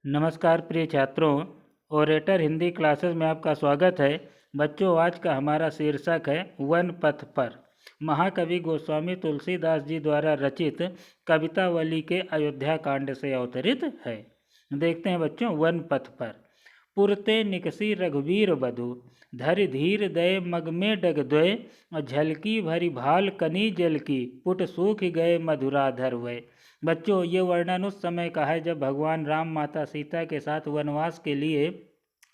नमस्कार प्रिय छात्रों, ओरेटर हिंदी क्लासेस में आपका स्वागत है। बच्चों, आज का हमारा शीर्षक है वन पथ पर। महाकवि गोस्वामी तुलसीदास जी द्वारा रचित कवितावली के अयोध्या कांड से अवतरित है। देखते हैं बच्चों, वन पथ पर। पुरते निकसी रघुवीर बधु, धरि धीर दय मग में डग द्वय, और झलकी भरी भाल कनी जल की, पुट सूख गए मधुराधर वय। बच्चों, ये वर्णन उस समय का है जब भगवान राम माता सीता के साथ वनवास के लिए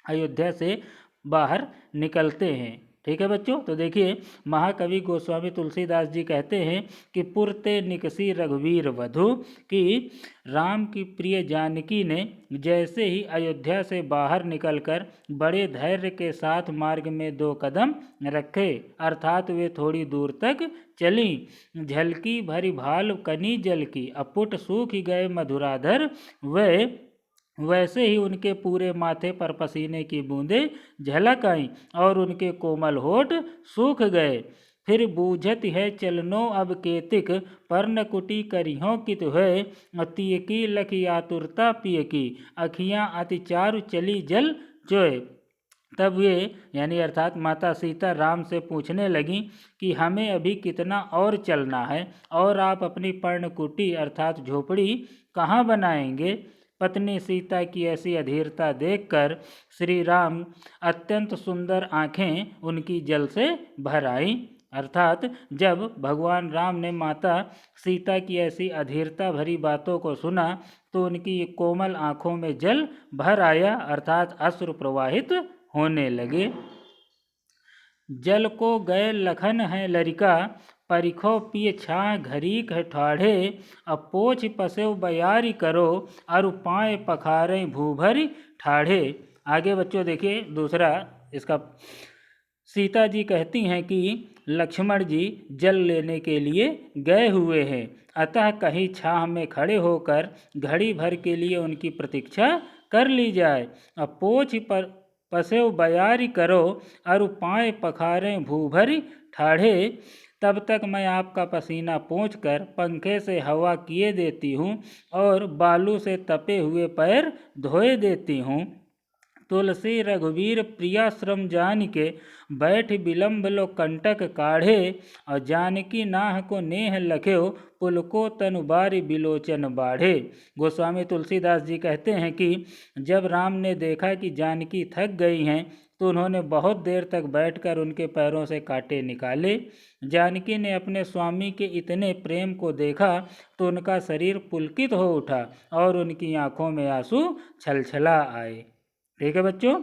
अयोध्या से बाहर निकलते हैं। ठीक है बच्चों, तो देखिए महाकवि गोस्वामी तुलसीदास जी कहते हैं कि पुरते निकसी रघुवीर वधु, कि राम की प्रिय जानकी ने जैसे ही अयोध्या से बाहर निकलकर बड़े धैर्य के साथ मार्ग में 2 कदम रखे, अर्थात वे थोड़ी दूर तक चली। झलकी भरी भाल कनी जल की, अपुट सूख गए मधुराधर वे। वैसे ही उनके पूरे माथे पर पसीने की बूंदें झलक आईं और उनके कोमल होठ सूख गए। फिर बूझत है चलनो अब केतिक, पर्ण कुटी करिहों कित है, तिय की लखी आतुरता पिय की, अखियाँ अति चारु चली जल चोय। तब वे यानी अर्थात माता सीता राम से पूछने लगीं कि हमें अभी कितना और चलना है और आप अपनी पर्णकुटी अर्थात झोपड़ी कहाँ बनाएंगे। पत्नी सीता की ऐसी अधीरता देखकर श्री राम अत्यंत सुंदर आँखें उनकी जल से भर आईं। अर्थात जब भगवान राम ने माता सीता की ऐसी अधीरता भरी बातों को सुना तो उनकी कोमल आँखों में जल भर आया, अर्थात अश्रु प्रवाहित होने लगे। जल को गए लखन है लरिका, परिखो पिय छा घरीक है ठाढ़े, अपोछ पसेव बयारी करो, अरु पाए पखारे भूभरी ठाढ़े। आगे बच्चों देखिए दूसरा इसका। सीता जी कहती हैं कि लक्ष्मण जी जल लेने के लिए गए हुए हैं, अतः कहीं छाह में खड़े होकर घड़ी भर के लिए उनकी प्रतीक्षा कर ली जाए। अपोछ पर पसेव बयारी करो, अरु पाए पखारें भूभरी ठाढ़े। तब तक मैं आपका पसीना पोंछकर पंखे से हवा किए देती हूँ और बालू से तपे हुए पैर धोए देती हूँ। तुलसी रघुवीर प्रियाश्रम जान के, बैठ विलम्ब लो कंटक काढ़े, और जानकी नाह को नेह लख्यो, पुलको तनु बारी बिलोचन बाढ़े। गोस्वामी तुलसीदास जी कहते हैं कि जब राम ने देखा कि जानकी थक गई हैं तो उन्होंने बहुत देर तक बैठकर उनके पैरों से कांटे निकाले। जानकी ने अपने स्वामी के इतने प्रेम को देखा तो उनका शरीर पुलकित हो उठा और उनकी आंखों में आंसू छलछला आए। ठीक है बच्चों,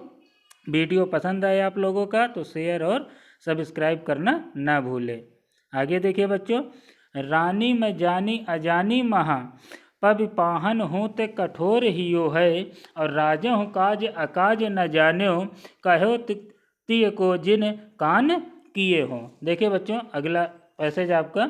वीडियो पसंद आए आप लोगों का तो शेयर और सब्सक्राइब करना ना भूलें। आगे देखिए बच्चों। रानी में जानी अजानी महा, पब पाहन हूँ ते कठोर हियो है, और राजहु काज अकाज न जान्यो, कहो तिय को जिन कान किए हों। देखिए बच्चों अगला पैसेज आपका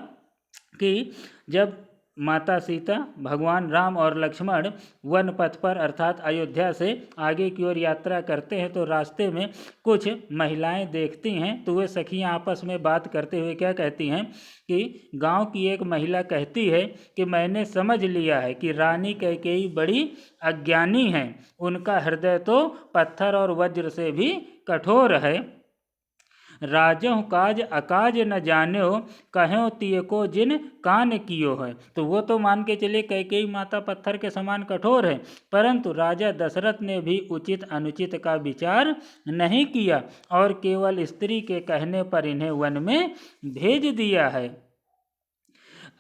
कि जब माता सीता, भगवान राम और लक्ष्मण वन पथ पर अर्थात अयोध्या से आगे की ओर यात्रा करते हैं तो रास्ते में कुछ महिलाएं देखती हैं तो वे सखियां आपस में बात करते हुए क्या कहती हैं कि गांव की एक महिला कहती है कि मैंने समझ लिया है कि रानी कैकेयी बड़ी अज्ञानी हैं, उनका हृदय तो पत्थर और वज्र से भी कठोर है। राजहु काज अकाज न जान्यो, कहो तिय को जिन कान कियो है। तो वो तो मान के चले कैकेयी माता पत्थर के समान कठोर है, परंतु राजा दशरथ ने भी उचित अनुचित का विचार नहीं किया और केवल स्त्री के कहने पर इन्हें वन में भेज दिया है।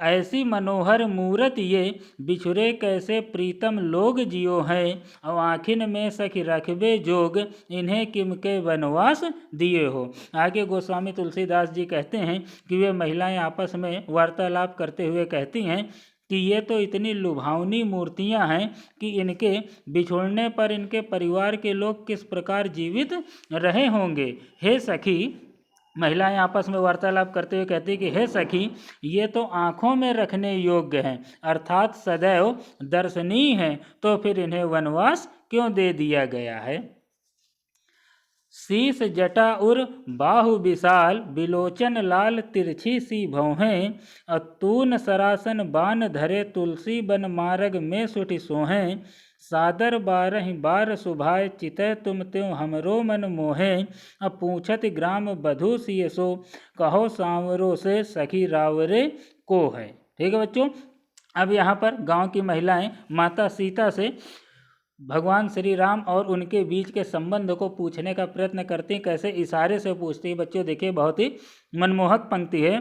ऐसी मनोहर मूरत ये, बिछुरे कैसे प्रीतम लोग जियो हैं, और आखिन में सखी रखबे जोग, इन्हें किम के वनवास दिए हो। आगे गोस्वामी तुलसीदास जी कहते हैं कि वे महिलाएं आपस में वार्तालाप करते हुए कहती हैं कि ये तो इतनी लुभावनी मूर्तियां हैं कि इनके बिछुड़ने पर इनके परिवार के लोग किस प्रकार जीवित रहे होंगे। हे सखी, महिलाएं आपस में वार्तालाप करते हुए कहती कि हे सखी, ये तो आँखों में रखने योग्य हैं अर्थात सदैव दर्शनीय हैं, तो फिर इन्हें वनवास क्यों दे दिया गया है। शीस जटा उर बाहु विशाल, बिलोचन लाल तिरछी सी भौहें। अतून सरासन बान धरे, तुलसी बन मार्ग में सुटि सोहें। सादर बारहि बार सुभाए, चितै तुम त्यों हमरो मन मोहे। अब पूछत ग्राम बधू सिय सो, कहो सांवरों से सखी रावरे को है। ठीक है बच्चों, अब यहाँ पर गांव की महिलाएं माता सीता से भगवान श्री राम और उनके बीच के संबंध को पूछने का प्रयत्न करती हैं। कैसे? इशारे से पूछती है। बच्चों देखिए, बहुत ही मनमोहक पंक्ति है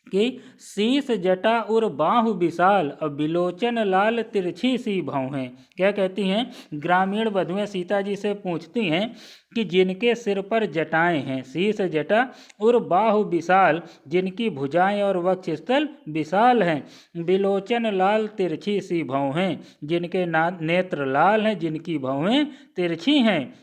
कि शीस जटा उर बाहु विशाल, और बिलोचन लाल तिरछी सी भौहें। क्या कहती हैं? ग्रामीण वधुएं सीता जी से पूछती हैं कि जिनके सिर पर जटाएं हैं, शीस जटा उर बाहु विशाल, जिनकी भुजाएं और वक्ष स्थल विशाल हैं। बिलोचन लाल तिरछी सी भौहें, जिनके नेत्र लाल हैं, जिनकी भौहें तिरछी हैं।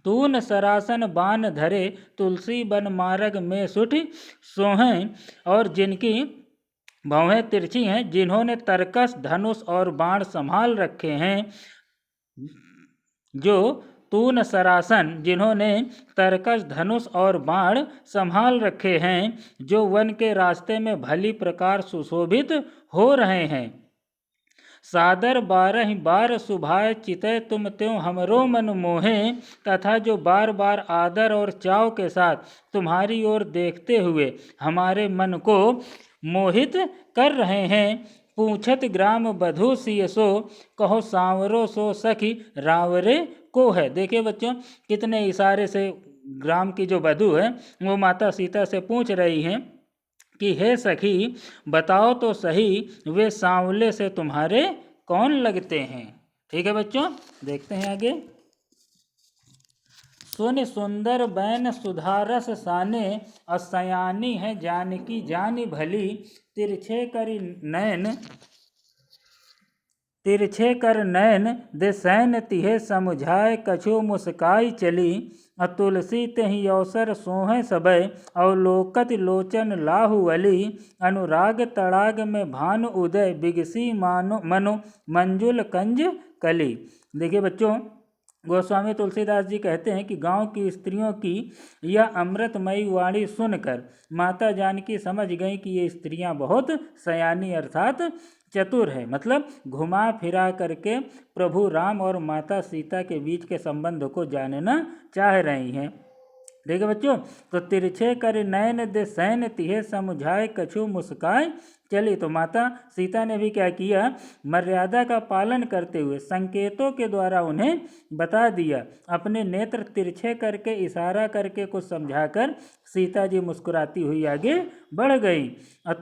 तून सरासन बान धरे, तुलसी बन मार्ग में सुटि सोहें, और जिनकी भौहें तिरछी हैं, जिन्होंने तरकस धनुष और बाण संभाल रखे हैं। जो तून सरासन, जिन्होंने तरकस धनुष और बाण संभाल रखे हैं, जो वन के रास्ते में भली प्रकार सुशोभित हो रहे हैं। सादर बारहि बार सुभाए, चितै तुम त्यों हमरो मन मोहे, तथा जो बार बार आदर और चाव के साथ तुम्हारी ओर देखते हुए हमारे मन को मोहित कर रहे हैं। पूछत ग्राम बधू सिय सो, कहो सांवरो सो सखी रावरे को है। देखिए बच्चों, कितने इशारे से ग्राम की जो बधू है वो माता सीता से पूछ रही हैं कि हे सखी, बताओ तो सही, वे सांवले से तुम्हारे कौन लगते हैं। ठीक है बच्चों, देखते हैं आगे। सुन सुंदर बैन सुधारस साने, असयानी है जानकी जानी भली। तिरछे कर नैन दे सैन तिहे समुझाए, कछु मुस्काई चली। तुलसी तेहि अवसर सोहें सबय, अवलोकत लोचन लाहु अली। अनुराग तड़ाग में भानु उदय, बिगसी मनु मंजुल कंज कली। देखिए बच्चों, गोस्वामी तुलसीदास जी कहते हैं कि गांव की स्त्रियों की यह अमृतमयी वाणी सुनकर माता जानकी समझ गई कि ये स्त्रियां बहुत सयानी अर्थात चतुर है। मतलब घुमा फिरा करके प्रभु राम और माता सीता के बीच के संबंध को जानना चाह रही हैं। देखिए बच्चों, तो तिरछे कर नैन दे सैन तिहे समुझाए, कछु मुस्काए चली। तो माता सीता ने भी क्या किया? मर्यादा का पालन करते हुए संकेतों के द्वारा उन्हें बता दिया। अपने नेत्र तिरछे करके इशारा करके कुछ समझाकर सीता जी मुस्कुराती हुई आगे बढ़ गई।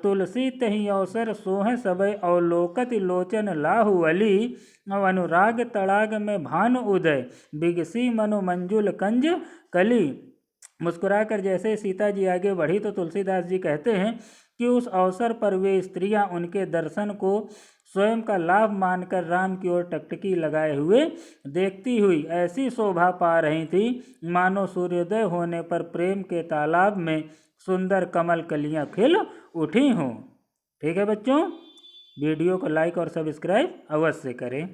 तुलसी तहि अवसर सोह सबय, अवलोकत लोचन लाहु अली। अनुराग तड़ाग में भानु उदय, बिगसी मनु मंजुल कंज कली। मुस्कुराकर जैसे सीता जी आगे बढ़ी तो तुलसीदास जी कहते हैं कि उस अवसर पर वे स्त्रियां उनके दर्शन को स्वयं का लाभ मानकर राम की ओर टकटकी लगाए हुए देखती हुई ऐसी शोभा पा रही थी मानो सूर्योदय होने पर प्रेम के तालाब में सुंदर कमल कलियां खिल उठी हों। ठीक है बच्चों, वीडियो को लाइक और सब्सक्राइब अवश्य करें।